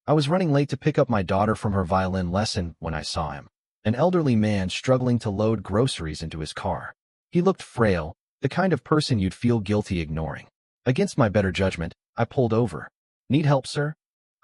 I was running late to pick up my daughter from her violin lesson when I saw him. An elderly man struggling to load groceries into his car. He looked frail, the kind of person you'd feel guilty ignoring. Against my better judgment, I pulled over. "Need help, sir?"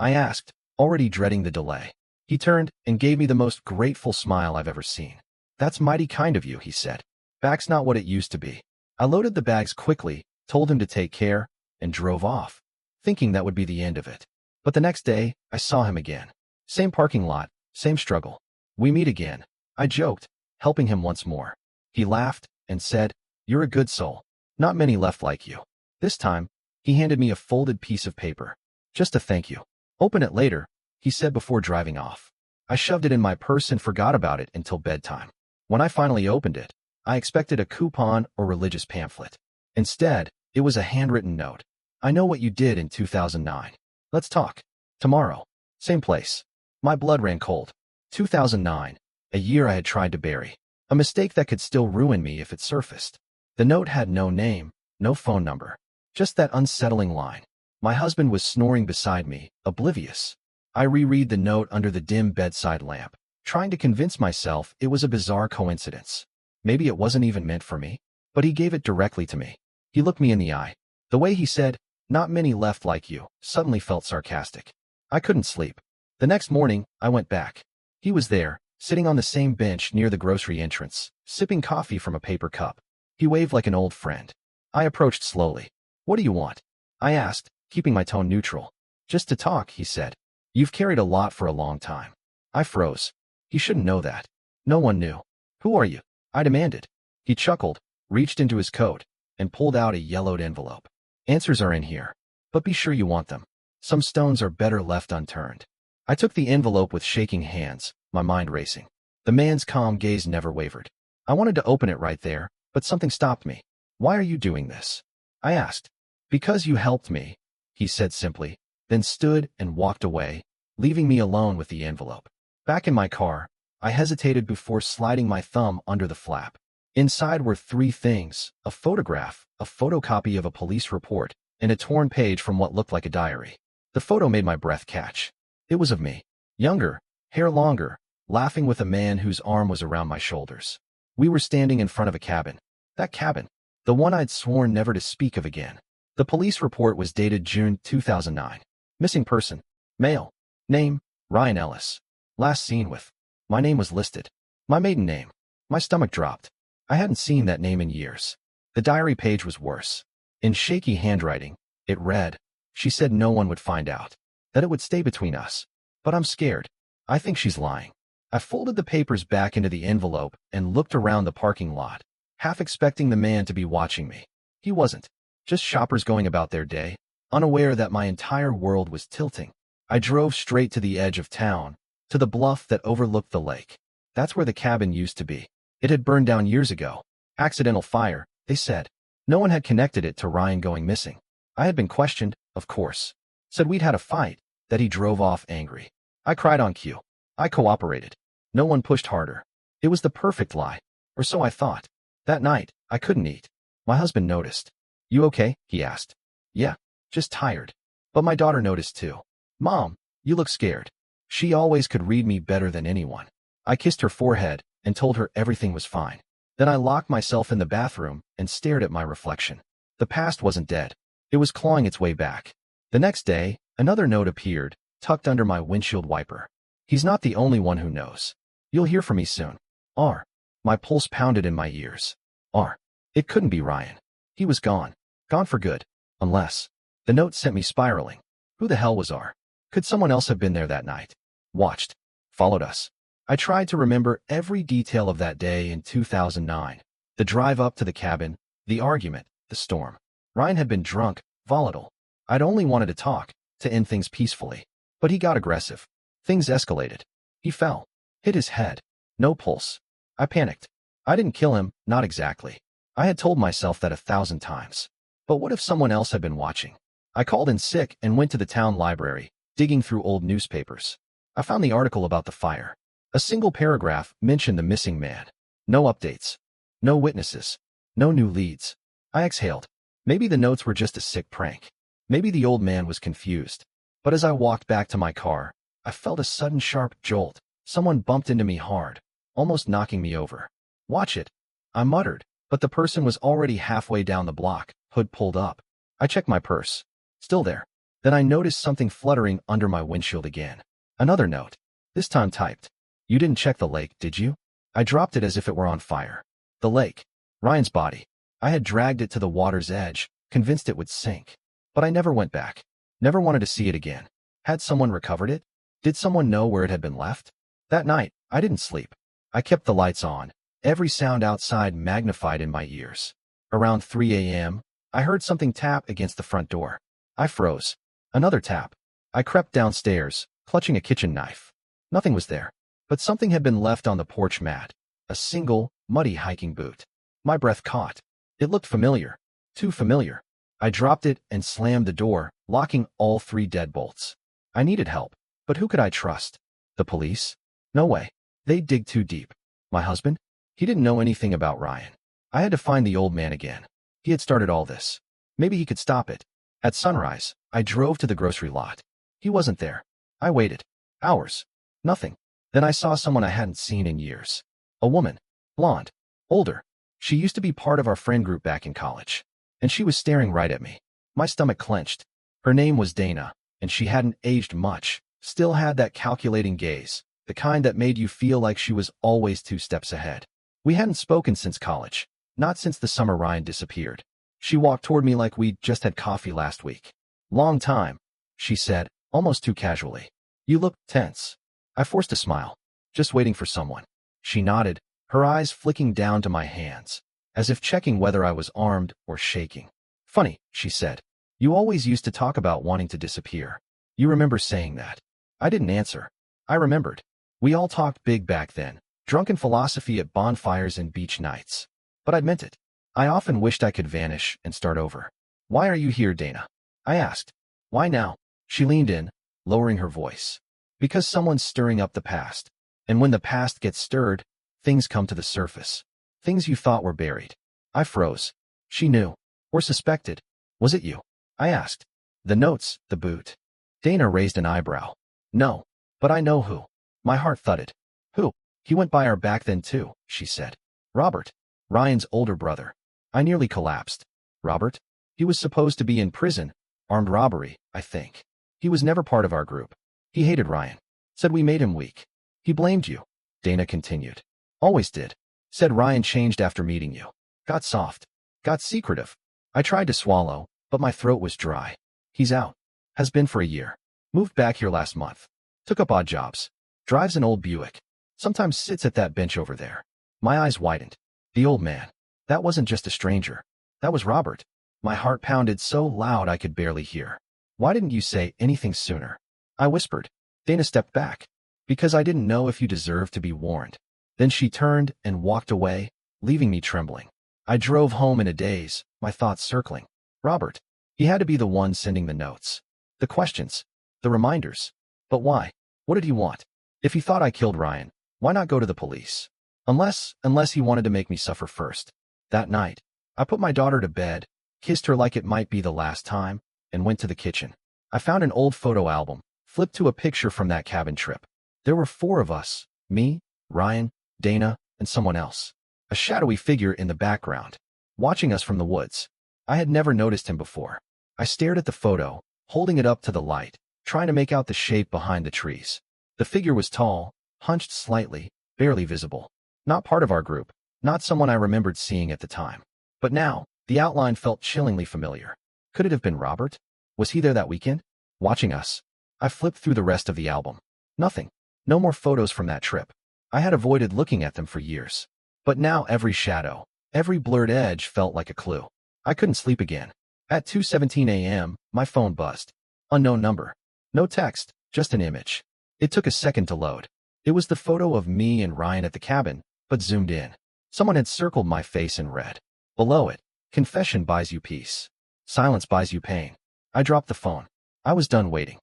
I asked, already dreading the delay. He turned and gave me the most grateful smile I've ever seen. "That's mighty kind of you," he said. "Back's not what it used to be." I loaded the bags quickly, told him to take care, and drove off, thinking that would be the end of it. But the next day, I saw him again. Same parking lot, same struggle. "We meet again," I joked, helping him once more. He laughed and said, "You're a good soul. Not many left like you." This time, he handed me a folded piece of paper. "Just a thank you. Open it later," he said before driving off. I shoved it in my purse and forgot about it until bedtime. When I finally opened it, I expected a coupon or religious pamphlet. Instead, it was a handwritten note. "I know what you did in 2009. Let's talk. Tomorrow. Same place." My blood ran cold. 2009, a year I had tried to bury. A mistake that could still ruin me if it surfaced. The note had no name, no phone number. Just that unsettling line. My husband was snoring beside me, oblivious. I reread the note under the dim bedside lamp, trying to convince myself it was a bizarre coincidence. Maybe it wasn't even meant for me, but he gave it directly to me. He looked me in the eye. The way he said, "Not many left like you," suddenly felt sarcastic. I couldn't sleep. The next morning, I went back. He was there, sitting on the same bench near the grocery entrance, sipping coffee from a paper cup. He waved like an old friend. I approached slowly. "What do you want?" I asked, keeping my tone neutral. "Just to talk," he said. "You've carried a lot for a long time." I froze. He shouldn't know that. No one knew. "Who are you?" I demanded. He chuckled, reached into his coat, and pulled out a yellowed envelope. "Answers are in here. But be sure you want them. Some stones are better left unturned." I took the envelope with shaking hands, my mind racing. The man's calm gaze never wavered. I wanted to open it right there, but something stopped me. "Why are you doing this?" I asked. "Because you helped me," he said simply, then stood and walked away, leaving me alone with the envelope. Back in my car, I hesitated before sliding my thumb under the flap. Inside were three things: a photograph, a photocopy of a police report, and a torn page from what looked like a diary. The photo made my breath catch. It was of me, younger, hair longer, laughing with a man whose arm was around my shoulders. We were standing in front of a cabin. That cabin, the one I'd sworn never to speak of again. The police report was dated June 2009. Missing person, male. Name, Ryan Ellis. Last seen with. My name was listed. My maiden name. My stomach dropped. I hadn't seen that name in years. The diary page was worse. In shaky handwriting, it read, "She said no one would find out. That it would stay between us. But I'm scared. I think she's lying." I folded the papers back into the envelope and looked around the parking lot, half expecting the man to be watching me. He wasn't. Just shoppers going about their day, unaware that my entire world was tilting. I drove straight to the edge of town, to the bluff that overlooked the lake. That's where the cabin used to be. It had burned down years ago. Accidental fire, they said. No one had connected it to Ryan going missing. I had been questioned, of course. Said we'd had a fight, that he drove off angry. I cried on cue. I cooperated. No one pushed harder. It was the perfect lie, or so I thought. That night, I couldn't eat. My husband noticed. "You okay?" he asked. "Yeah, just tired." But my daughter noticed too. "Mom, you look scared." She always could read me better than anyone. I kissed her forehead and told her everything was fine. Then I locked myself in the bathroom and stared at my reflection. The past wasn't dead. It was clawing its way back. The next day, another note appeared, tucked under my windshield wiper. "He's not the only one who knows. You'll hear from me soon. R." My pulse pounded in my ears. R. It couldn't be Ryan. He was gone. Gone for good. Unless. The note sent me spiraling. Who the hell was R? Could someone else have been there that night? Watched. Followed us. I tried to remember every detail of that day in 2009. The drive up to the cabin, the argument, the storm. Ryan had been drunk, volatile. I'd only wanted to talk, to end things peacefully. But he got aggressive. Things escalated. He fell. Hit his head. No pulse. I panicked. I didn't kill him, not exactly. I had told myself that 1,000 times. But what if someone else had been watching? I called in sick and went to the town library, digging through old newspapers. I found the article about the fire. A single paragraph mentioned the missing man. No updates. No witnesses. No new leads. I exhaled. Maybe the notes were just a sick prank. Maybe the old man was confused. But as I walked back to my car, I felt a sudden sharp jolt. Someone bumped into me hard, almost knocking me over. "Watch it," I muttered, but the person was already halfway down the block, hood pulled up. I checked my purse. Still there. Then I noticed something fluttering under my windshield again. Another note. This time typed. "You didn't check the lake, did you?" I dropped it as if it were on fire. The lake. Ryan's body. I had dragged it to the water's edge, convinced it would sink. But I never went back. Never wanted to see it again. Had someone recovered it? Did someone know where it had been left? That night, I didn't sleep. I kept the lights on, every sound outside magnified in my ears. Around 3 a.m., I heard something tap against the front door. I froze. Another tap. I crept downstairs, clutching a kitchen knife. Nothing was there, but something had been left on the porch mat. A single, muddy hiking boot. My breath caught. It looked familiar. Too familiar. I dropped it and slammed the door, locking all 3 deadbolts. I needed help, but who could I trust? The police? No way. They'd dig too deep. My husband? He didn't know anything about Ryan. I had to find the old man again. He had started all this. Maybe he could stop it. At sunrise, I drove to the grocery lot. He wasn't there. I waited. Hours. Nothing. Then I saw someone I hadn't seen in years. A woman. Blonde. Older. She used to be part of our friend group back in college. And she was staring right at me. My stomach clenched. Her name was Dana, and she hadn't aged much, still had that calculating gaze, the kind that made you feel like she was always 2 steps ahead. We hadn't spoken since college, not since the summer Ryan disappeared. She walked toward me like we'd just had coffee last week. "Long time," she said, almost too casually. "You look tense." I forced a smile. "Just waiting for someone." She nodded, her eyes flicking down to my hands, as if checking whether I was armed or shaking. "Funny," she said. "You always used to talk about wanting to disappear. You remember saying that?" I didn't answer. I remembered. We all talked big back then, drunken philosophy at bonfires and beach nights. But I'd meant it. I often wished I could vanish and start over. "Why are you here, Dana?" I asked. "Why now?" She leaned in, lowering her voice. "Because someone's stirring up the past. And when the past gets stirred, things come to the surface. Things you thought were buried." I froze. She knew. Or suspected. "Was it you?" I asked. "The notes, the boot." Dana raised an eyebrow. "No. But I know who." My heart thudded. "Who?" "He went by our back then too," she said. "Robert. Ryan's older brother." I nearly collapsed. "Robert? He was supposed to be in prison. Armed robbery, I think. He was never part of our group. He hated Ryan. Said we made him weak. He blamed you," Dana continued. "Always did. Said Ryan changed after meeting you. Got soft. Got secretive." I tried to swallow, but my throat was dry. "He's out. Has been for a year. Moved back here last month. Took up odd jobs. Drives an old Buick. Sometimes sits at that bench over there." My eyes widened. The old man. That wasn't just a stranger. That was Robert. My heart pounded so loud I could barely hear. "Why didn't you say anything sooner?" I whispered. Dana stepped back. "Because I didn't know if you deserved to be warned." Then she turned and walked away, leaving me trembling. I drove home in a daze, my thoughts circling. Robert. He had to be the one sending the notes. The questions. The reminders. But why? What did he want? If he thought I killed Ryan, why not go to the police? Unless he wanted to make me suffer first. That night, I put my daughter to bed, kissed her like it might be the last time, and went to the kitchen. I found an old photo album, flipped to a picture from that cabin trip. There were 4 of us, me, Ryan, Dana, and someone else. A shadowy figure in the background, watching us from the woods. I had never noticed him before. I stared at the photo, holding it up to the light, trying to make out the shape behind the trees. The figure was tall, hunched slightly, barely visible. Not part of our group, not someone I remembered seeing at the time. But now, the outline felt chillingly familiar. Could it have been Robert? Was he there that weekend? Watching us? I flipped through the rest of the album. Nothing. No more photos from that trip. I had avoided looking at them for years. But now every shadow, every blurred edge felt like a clue. I couldn't sleep again. At 2:17 a.m., my phone buzzed. Unknown number. No text, just an image. It took a second to load. It was the photo of me and Ryan at the cabin, but zoomed in. Someone had circled my face in red. Below it, confession buys you peace. Silence buys you pain. I dropped the phone. I was done waiting.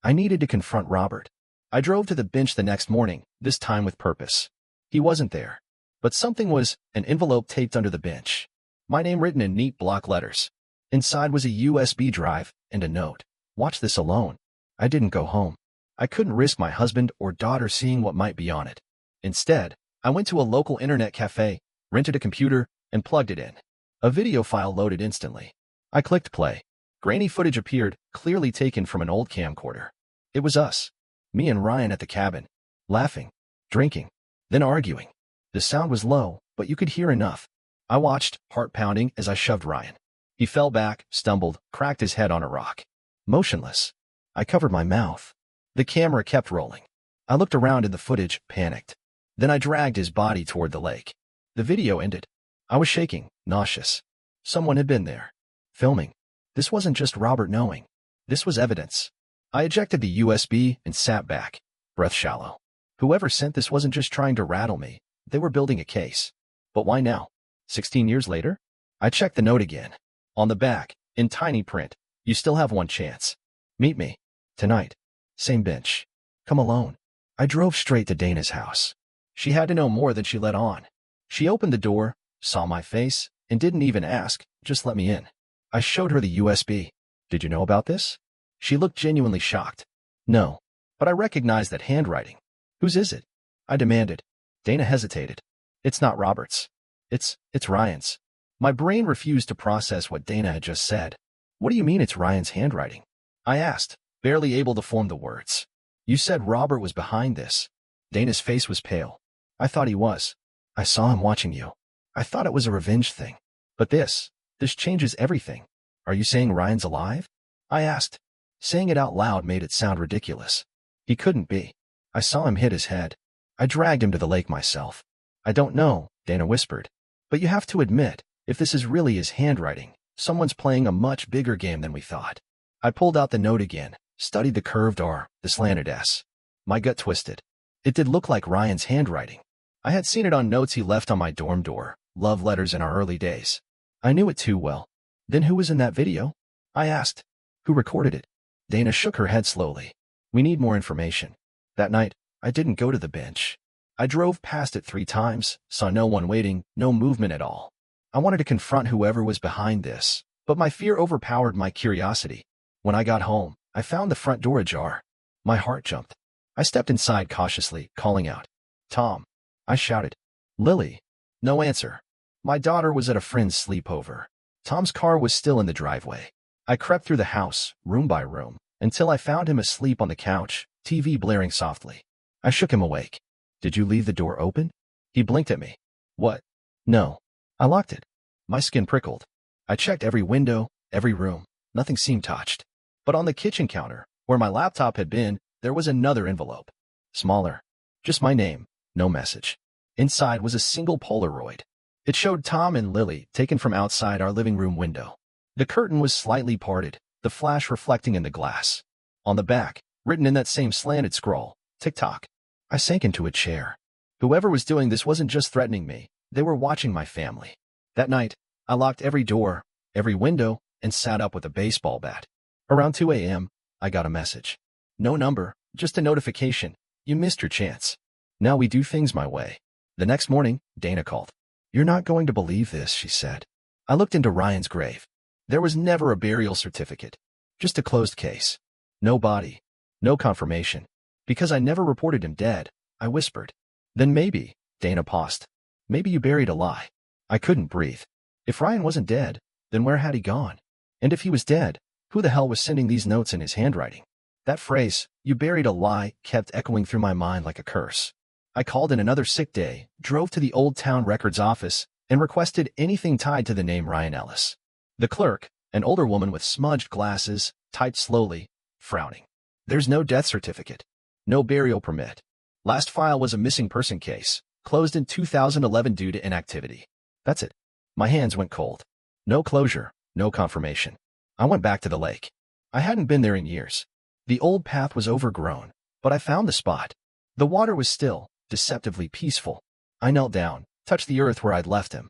I needed to confront Robert. I drove to the bench the next morning, this time with purpose. He wasn't there. But something was, an envelope taped under the bench. My name written in neat block letters. Inside was a USB drive and a note. "Watch this alone." I didn't go home. I couldn't risk my husband or daughter seeing what might be on it. Instead, I went to a local internet cafe, rented a computer, and plugged it in. A video file loaded instantly. I clicked play. Grainy footage appeared, clearly taken from an old camcorder. It was us. Me and Ryan at the cabin. Laughing, drinking, then arguing. The sound was low, but you could hear enough. I watched, heart pounding, as I shoved Ryan. He fell back, stumbled, cracked his head on a rock. Motionless. I covered my mouth. The camera kept rolling. I looked around in the footage, panicked. Then I dragged his body toward the lake. The video ended. I was shaking, nauseous. Someone had been there. Filming. This wasn't just Robert knowing. This was evidence. I ejected the USB and sat back, breath shallow. Whoever sent this wasn't just trying to rattle me. They were building a case. But why now? 16 years later? I checked the note again. On the back, in tiny print, you still have one chance. Meet me. Tonight. Same bench. Come alone. I drove straight to Dana's house. She had to know more than she let on. She opened the door, saw my face, and didn't even ask, just let me in. I showed her the USB. Did you know about this? She looked genuinely shocked. No, but I recognized that handwriting. Whose is it? I demanded. Dana hesitated. It's not Robert's. It's Ryan's. My brain refused to process what Dana had just said. What do you mean it's Ryan's handwriting? I asked, barely able to form the words. You said Robert was behind this. Dana's face was pale. I thought he was. I saw him watching you. I thought it was a revenge thing. But this changes everything. Are you saying Ryan's alive? I asked. Saying it out loud made it sound ridiculous. He couldn't be. I saw him hit his head. I dragged him to the lake myself. I don't know, Dana whispered. But you have to admit, if this is really his handwriting, someone's playing a much bigger game than we thought. I pulled out the note again, studied the curved R, the slanted S. My gut twisted. It did look like Ryan's handwriting. I had seen it on notes he left on my dorm door, love letters in our early days. I knew it too well. Then who was in that video? I asked. Who recorded it? Dana shook her head slowly. We need more information. That night, I didn't go to the bench. I drove past it 3 times, saw no one waiting, no movement at all. I wanted to confront whoever was behind this, but my fear overpowered my curiosity. When I got home, I found the front door ajar. My heart jumped. I stepped inside cautiously, calling out. Tom. I shouted. Lily. No answer. My daughter was at a friend's sleepover. Tom's car was still in the driveway. I crept through the house, room by room, until I found him asleep on the couch, TV blaring softly. I shook him awake. Did you leave the door open? He blinked at me. What? No. I locked it. My skin prickled. I checked every window, every room. Nothing seemed touched. But on the kitchen counter, where my laptop had been, there was another envelope. Smaller. Just my name. No message. Inside was a single Polaroid. It showed Tom and Lily taken from outside our living room window. The curtain was slightly parted, the flash reflecting in the glass. On the back, written in that same slanted scroll, tick-tock. I sank into a chair. Whoever was doing this wasn't just threatening me, they were watching my family. That night, I locked every door, every window, and sat up with a baseball bat. Around 2 a.m., I got a message. No number, just a notification. You missed your chance. Now we do things my way. The next morning, Dana called. You're not going to believe this, she said. I looked into Ryan's grave. There was never a burial certificate. Just a closed case. No body. No confirmation. Because I never reported him dead, I whispered. Then maybe, Dana paused. Maybe you buried a lie. I couldn't breathe. If Ryan wasn't dead, then where had he gone? And if he was dead, who the hell was sending these notes in his handwriting? That phrase, you buried a lie, kept echoing through my mind like a curse. I called in another sick day, drove to the Old Town Records office, and requested anything tied to the name Ryan Ellis. The clerk, an older woman with smudged glasses, typed slowly, frowning. There's no death certificate. No burial permit. Last file was a missing person case, closed in 2011 due to inactivity. That's it. My hands went cold. No closure, no confirmation. I went back to the lake. I hadn't been there in years. The old path was overgrown, but I found the spot. The water was still, deceptively peaceful. I knelt down, touched the earth where I'd left him.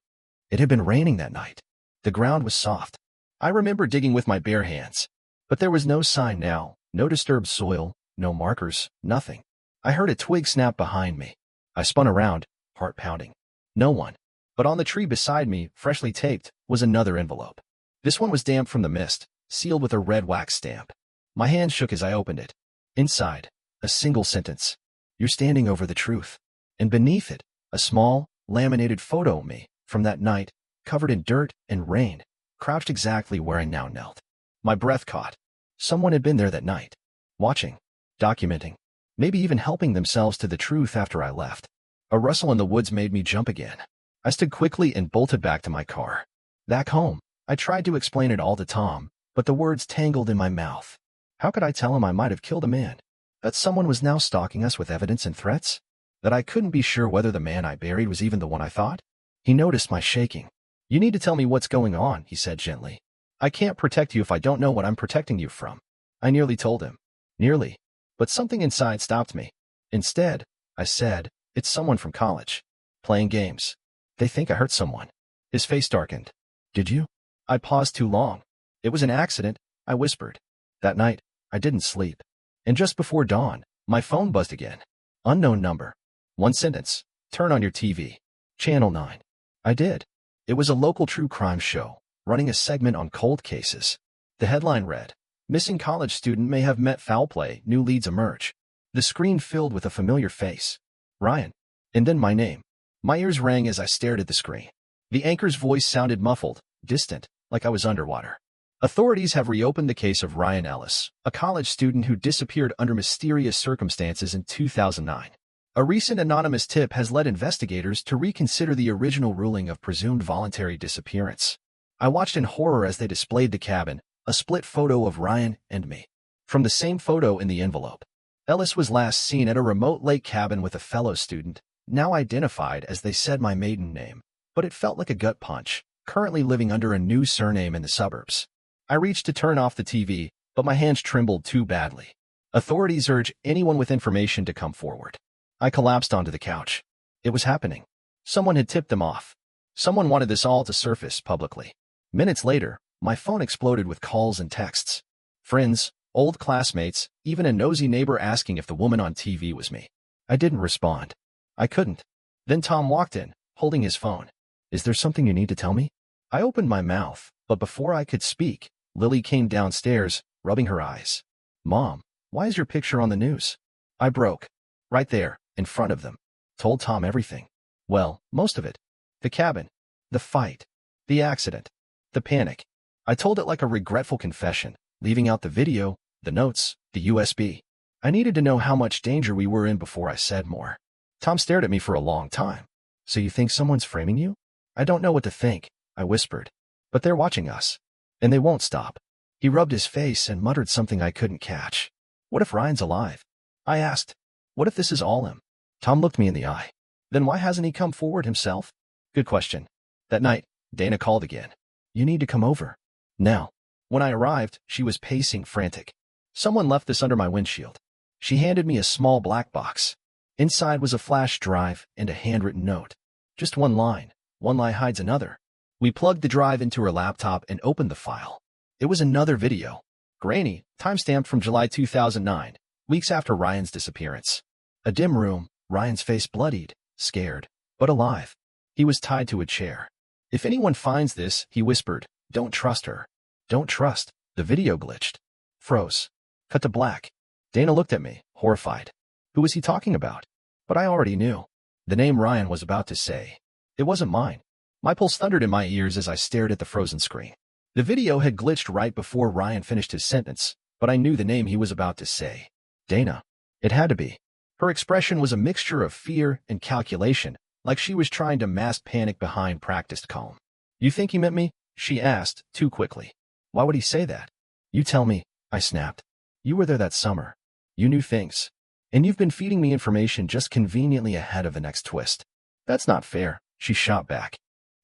It had been raining that night. The ground was soft. I remember digging with my bare hands. But there was no sign now, no disturbed soil, no markers, nothing. I heard a twig snap behind me. I spun around, heart pounding. No one. But on the tree beside me, freshly taped, was another envelope. This one was damp from the mist, sealed with a red wax stamp. My hand shook as I opened it. Inside, a single sentence. You're standing over the truth. And beneath it, a small, laminated photo of me from that night, covered in dirt and rain, crouched exactly where I now knelt. My breath caught. Someone had been there that night, watching, documenting, maybe even helping themselves to the truth after I left. A rustle in the woods made me jump again. I stood quickly and bolted back to my car. Back home, I tried to explain it all to Tom, but the words tangled in my mouth. How could I tell him I might have killed a man? That someone was now stalking us with evidence and threats? That I couldn't be sure whether the man I buried was even the one I thought? He noticed my shaking. You need to tell me what's going on, he said gently. I can't protect you if I don't know what I'm protecting you from. I nearly told him. Nearly. But something inside stopped me. Instead, I said, it's someone from college. Playing games. They think I hurt someone. His face darkened. Did you? I paused too long. It was an accident, I whispered. That night, I didn't sleep. And just before dawn, my phone buzzed again. Unknown number. One sentence. Turn on your TV. Channel 9. I did. It was a local true crime show, running a segment on cold cases. The headline read, Missing college student may have met foul play, new leads emerge. The screen filled with a familiar face. Ryan. And then my name. My ears rang as I stared at the screen. The anchor's voice sounded muffled, distant, like I was underwater. Authorities have reopened the case of Ryan Ellis, a college student who disappeared under mysterious circumstances in 2009. A recent anonymous tip has led investigators to reconsider the original ruling of presumed voluntary disappearance. I watched in horror as they displayed the cabin, a split photo of Ryan and me. From the same photo in the envelope, Ellis was last seen at a remote lake cabin with a fellow student, now identified as they said my maiden name, but it felt like a gut punch, currently living under a new surname in the suburbs. I reached to turn off the TV, but my hands trembled too badly. Authorities urge anyone with information to come forward. I collapsed onto the couch. It was happening. Someone had tipped them off. Someone wanted this all to surface publicly. Minutes later, my phone exploded with calls and texts. Friends, old classmates, even a nosy neighbor asking if the woman on TV was me. I didn't respond. I couldn't. Then Tom walked in, holding his phone. Is there something you need to tell me? I opened my mouth, but before I could speak, Lily came downstairs, rubbing her eyes. Mom, why is your picture on the news? I broke. Right there, in front of them. Told Tom everything. Well, most of it. The cabin. The fight. The accident. The panic. I told it like a regretful confession, leaving out the video, the notes, the USB. I needed to know how much danger we were in before I said more. Tom stared at me for a long time. So you think someone's framing you? I don't know what to think, I whispered. But they're watching us. And they won't stop. He rubbed his face and muttered something I couldn't catch. What if Ryan's alive? I asked. What if this is all him? Tom looked me in the eye. Then why hasn't he come forward himself? Good question. That night, Dana called again. You need to come over. Now. When I arrived, she was pacing frantic. Someone left this under my windshield. She handed me a small black box. Inside was a flash drive and a handwritten note. Just one line. One lie hides another. We plugged the drive into her laptop and opened the file. It was another video. Grainy, timestamped from July 2009, weeks after Ryan's disappearance. A dim room, Ryan's face bloodied, scared, but alive. He was tied to a chair. If anyone finds this, he whispered, don't trust her. Don't trust. The video glitched. Froze. Cut to black. Dana looked at me, horrified. Who was he talking about? But I already knew. The name Ryan was about to say. It wasn't mine. My pulse thundered in my ears as I stared at the frozen screen. The video had glitched right before Ryan finished his sentence, but I knew the name he was about to say. Dana. It had to be. Her expression was a mixture of fear and calculation, like she was trying to mask panic behind practiced calm. You think he meant me? She asked, too quickly. Why would he say that? You tell me, I snapped. You were there that summer. You knew things. And you've been feeding me information just conveniently ahead of the next twist. That's not fair, she shot back.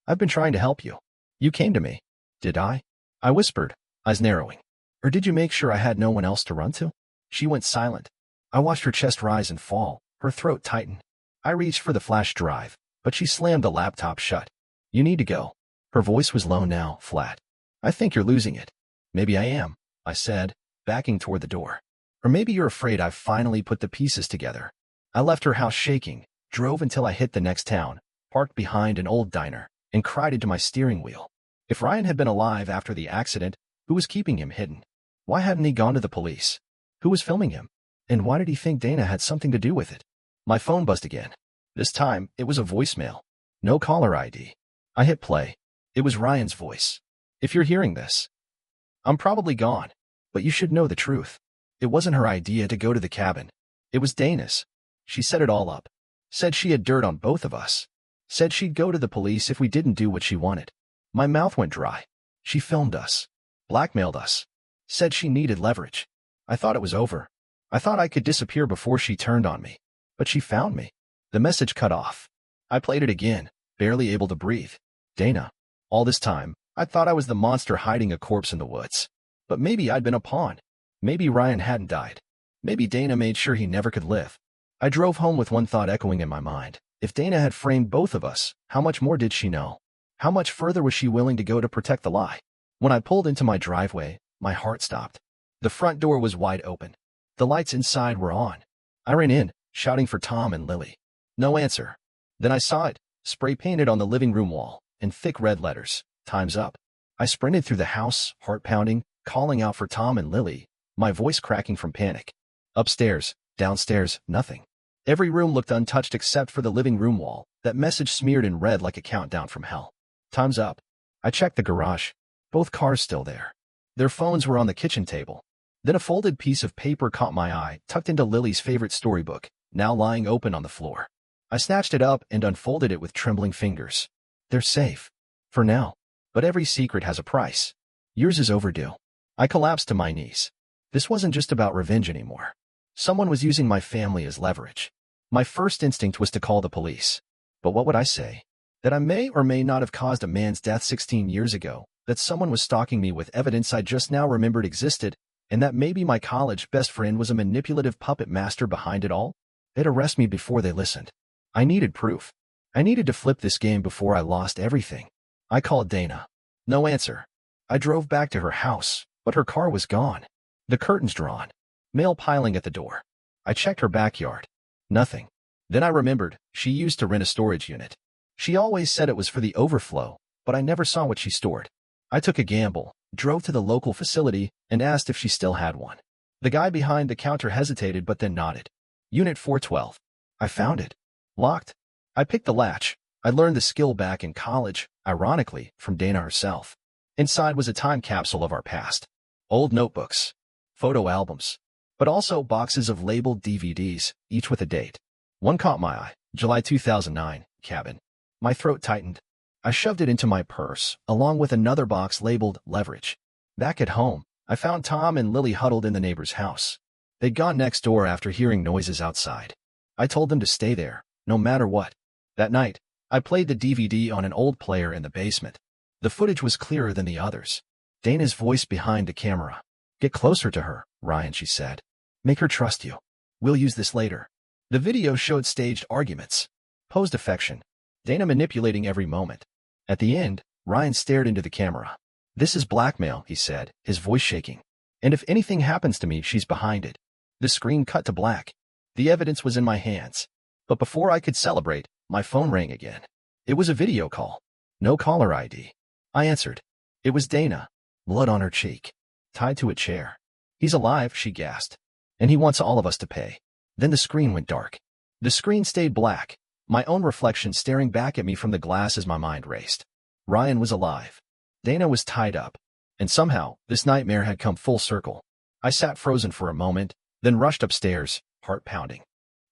I've been trying to help you. You came to me. Did I? I whispered, eyes narrowing. Or did you make sure I had no one else to run to? She went silent. I watched her chest rise and fall, her throat tighten. I reached for the flash drive, but she slammed the laptop shut. You need to go. Her voice was low now, flat. I think you're losing it. Maybe I am, I said, backing toward the door. Or maybe you're afraid I've finally put the pieces together. I left her house shaking, drove until I hit the next town, parked behind an old diner, and cried into my steering wheel. If Ryan had been alive after the accident, who was keeping him hidden? Why hadn't he gone to the police? Who was filming him? And why did he think Dana had something to do with it? My phone buzzed again. This time, it was a voicemail. No caller ID. I hit play. It was Ryan's voice. If you're hearing this, I'm probably gone, but you should know the truth. It wasn't her idea to go to the cabin. It was Dana's. She set it all up. Said she had dirt on both of us. Said she'd go to the police if we didn't do what she wanted. My mouth went dry. She filmed us. Blackmailed us. Said she needed leverage. I thought it was over. I thought I could disappear before she turned on me. But she found me. The message cut off. I played it again, barely able to breathe. Dana. All this time, I thought I was the monster hiding a corpse in the woods. But maybe I'd been a pawn. Maybe Ryan hadn't died. Maybe Dana made sure he never could live. I drove home with one thought echoing in my mind. If Dana had framed both of us, how much more did she know? How much further was she willing to go to protect the lie? When I pulled into my driveway, my heart stopped. The front door was wide open. The lights inside were on. I ran in, shouting for Tom and Lily. No answer. Then I saw it, spray-painted on the living room wall, in thick red letters, "Time's up." I sprinted through the house, heart pounding, calling out for Tom and Lily, my voice cracking from panic. Upstairs, downstairs, nothing. Every room looked untouched except for the living room wall, that message smeared in red like a countdown from hell. Time's up. I checked the garage. Both cars still there. Their phones were on the kitchen table. Then a folded piece of paper caught my eye, tucked into Lily's favorite storybook, now lying open on the floor. I snatched it up and unfolded it with trembling fingers. They're safe. For now. But every secret has a price. Yours is overdue. I collapsed to my knees. This wasn't just about revenge anymore. Someone was using my family as leverage. My first instinct was to call the police. But what would I say? That I may or may not have caused a man's death 16 years ago, that someone was stalking me with evidence I just now remembered existed, and that maybe my college best friend was a manipulative puppet master behind it all? They'd arrest me before they listened. I needed proof. I needed to flip this game before I lost everything. I called Dana. No answer. I drove back to her house, but her car was gone. The curtains drawn. Mail piling at the door. I checked her backyard. Nothing. Then I remembered, she used to rent a storage unit. She always said it was for the overflow, but I never saw what she stored. I took a gamble, drove to the local facility, and asked if she still had one. The guy behind the counter hesitated but then nodded. Unit 412. I found it. Locked. I picked the latch. I learned the skill back in college, ironically, from Dana herself. Inside was a time capsule of our past. Old notebooks. Photo albums. But also boxes of labeled DVDs, each with a date. One caught my eye. July 2009, cabin. My throat tightened. I shoved it into my purse, along with another box labeled Leverage. Back at home, I found Tom and Lily huddled in the neighbor's house. They'd gone next door after hearing noises outside. I told them to stay there, no matter what. That night, I played the DVD on an old player in the basement. The footage was clearer than the others. Dana's voice behind the camera. Get closer to her, Ryan, she said. Make her trust you. We'll use this later. The video showed staged arguments. Posed affection. Dana manipulating every moment. At the end, Ryan stared into the camera. This is blackmail, he said, his voice shaking. And if anything happens to me, she's behind it. The screen cut to black. The evidence was in my hands. But before I could celebrate, my phone rang again. It was a video call. No caller ID. I answered. It was Dana. Blood on her cheek. Tied to a chair. He's alive, she gasped. And he wants all of us to pay. Then the screen went dark. The screen stayed black. My own reflection staring back at me from the glass as my mind raced. Ryan was alive. Dana was tied up. And somehow, this nightmare had come full circle. I sat frozen for a moment, then rushed upstairs, heart pounding.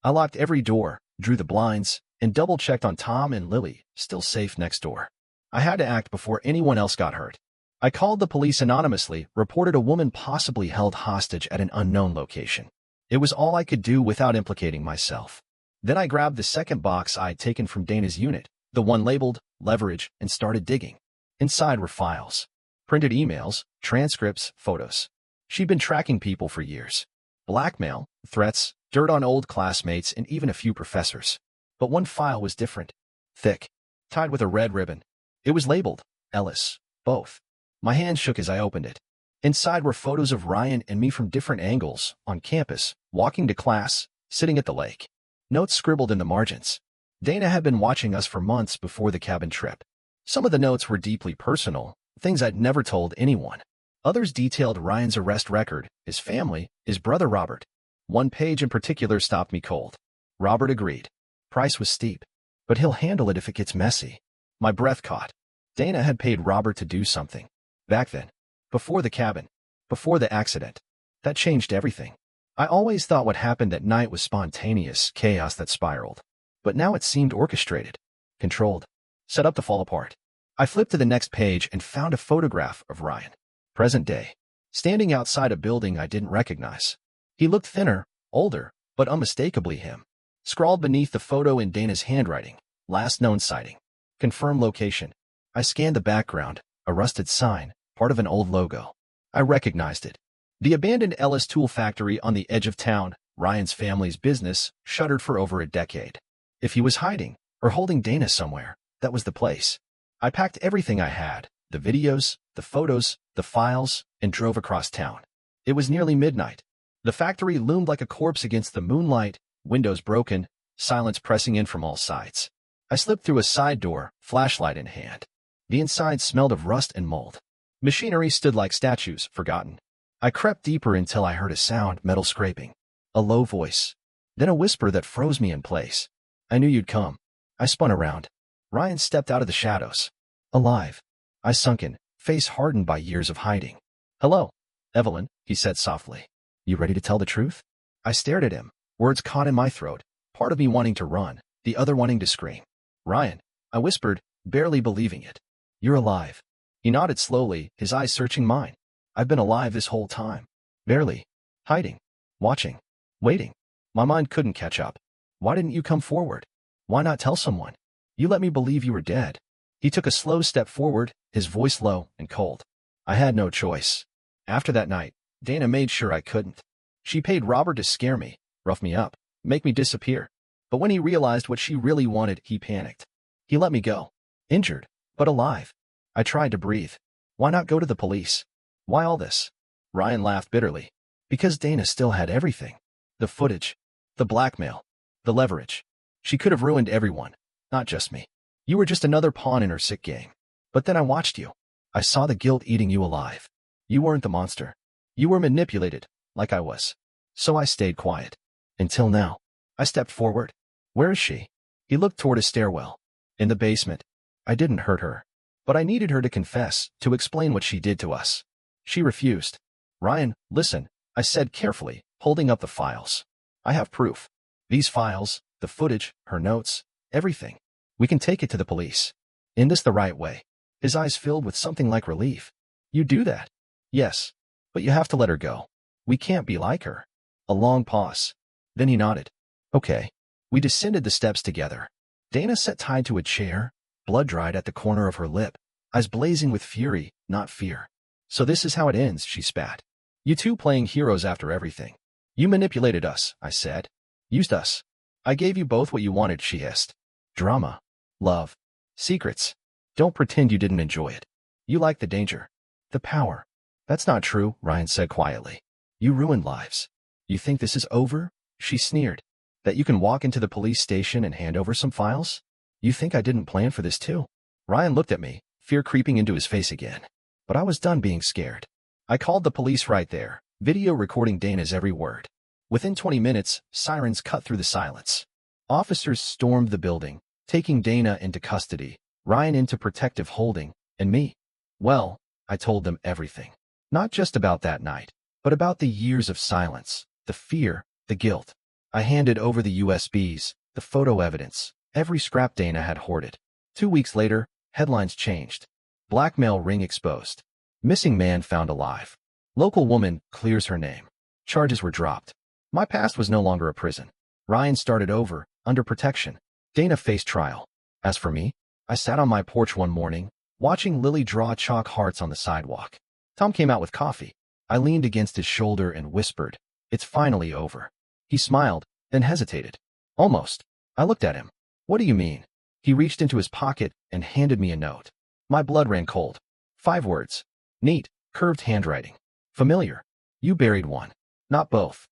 I locked every door, drew the blinds, and double-checked on Tom and Lily, still safe next door. I had to act before anyone else got hurt. I called the police anonymously, reported a woman possibly held hostage at an unknown location. It was all I could do without implicating myself. Then I grabbed the second box I'd taken from Dana's unit, the one labeled Leverage, and started digging. Inside were files. Printed emails, transcripts, photos. She'd been tracking people for years. Blackmail, threats, dirt on old classmates, and even a few professors. But one file was different. Thick. Tied with a red ribbon. It was labeled, Ellis, both. My hand shook as I opened it. Inside were photos of Ryan and me from different angles, on campus, walking to class, sitting at the lake. Notes scribbled in the margins. Dana had been watching us for months before the cabin trip. Some of the notes were deeply personal, things I'd never told anyone. Others detailed Ryan's arrest record, his family, his brother Robert. One page in particular stopped me cold. Robert agreed. Price was steep, but he'll handle it if it gets messy. My breath caught. Dana had paid Robert to do something. Back then. Before the cabin. Before the accident. That changed everything. I always thought what happened that night was spontaneous chaos that spiraled. But now it seemed orchestrated. Controlled. Set up to fall apart. I flipped to the next page and found a photograph of Ryan. Present day. Standing outside a building I didn't recognize. He looked thinner, older, but unmistakably him. Scrawled beneath the photo in Dana's handwriting. Last known sighting. Confirm location. I scanned the background, a rusted sign, part of an old logo. I recognized it. The abandoned Ellis tool factory on the edge of town, Ryan's family's business, shuttered for over a decade. If he was hiding, or holding Dana somewhere, that was the place. I packed everything I had, the videos, the photos, the files, and drove across town. It was nearly midnight. The factory loomed like a corpse against the moonlight, windows broken, silence pressing in from all sides. I slipped through a side door, flashlight in hand. The inside smelled of rust and mold. Machinery stood like statues, forgotten. I crept deeper until I heard a sound, metal scraping. A low voice. Then a whisper that froze me in place. I knew you'd come. I spun around. Ryan stepped out of the shadows. Alive. I sunk in, face hardened by years of hiding. Hello, Evelyn, he said softly. You ready to tell the truth? I stared at him, words caught in my throat, part of me wanting to run, the other wanting to scream. Ryan, I whispered, barely believing it. You're alive. He nodded slowly, his eyes searching mine. I've been alive this whole time. Barely. Hiding. Watching. Waiting. My mind couldn't catch up. Why didn't you come forward? Why not tell someone? You let me believe you were dead. He took a slow step forward, his voice low and cold. I had no choice. After that night, Dana made sure I couldn't. She paid Robert to scare me, rough me up, make me disappear. But when he realized what she really wanted, he panicked. He let me go. Injured, but alive. I tried to breathe. Why not go to the police? Why all this? Ryan laughed bitterly. Because Dana still had everything. The footage. The blackmail. The leverage. She could have ruined everyone, not just me. You were just another pawn in her sick game. But then I watched you. I saw the guilt eating you alive. You weren't the monster. You were manipulated, like I was. So I stayed quiet. Until now. I stepped forward. Where is she? He looked toward a stairwell. In the basement. I didn't hurt her. But I needed her to confess, to explain what she did to us. She refused. Ryan, listen, I said carefully, holding up the files. I have proof. These files, the footage, her notes, everything. We can take it to the police. In this the right way. His eyes filled with something like relief. You do that? Yes. But you have to let her go. We can't be like her. A long pause. Then he nodded. Okay. We descended the steps together. Dana sat tied to a chair, blood dried at the corner of her lip, eyes blazing with fury, not fear. So this is how it ends, she spat. You two playing heroes after everything. You manipulated us, I said. Used us. I gave you both what you wanted, she hissed. Drama. Love. Secrets. Don't pretend you didn't enjoy it. You liked the danger. The power. That's not true, Ryan said quietly. You ruined lives. You think this is over? She sneered. That you can walk into the police station and hand over some files? You think I didn't plan for this too? Ryan looked at me, fear creeping into his face again. But I was done being scared. I called the police right there, video recording Dana's every word. Within 20 minutes, sirens cut through the silence. Officers stormed the building, taking Dana into custody, Ryan into protective holding, and me. Well, I told them everything. Not just about that night, but about the years of silence, the fear, the guilt. I handed over the USBs, the photo evidence, every scrap Dana had hoarded. 2 weeks later, headlines changed. Blackmail ring exposed. Missing man found alive. Local woman clears her name. Charges were dropped. My past was no longer a prison. Ryan started over, under protection. Dana faced trial. As for me, I sat on my porch one morning, watching Lily draw chalk hearts on the sidewalk. Tom came out with coffee. I leaned against his shoulder and whispered, "It's finally over." He smiled, then hesitated. Almost. I looked at him. What do you mean? He reached into his pocket and handed me a note. My blood ran cold. 5 words. Neat, curved handwriting. Familiar. You buried one. Not both.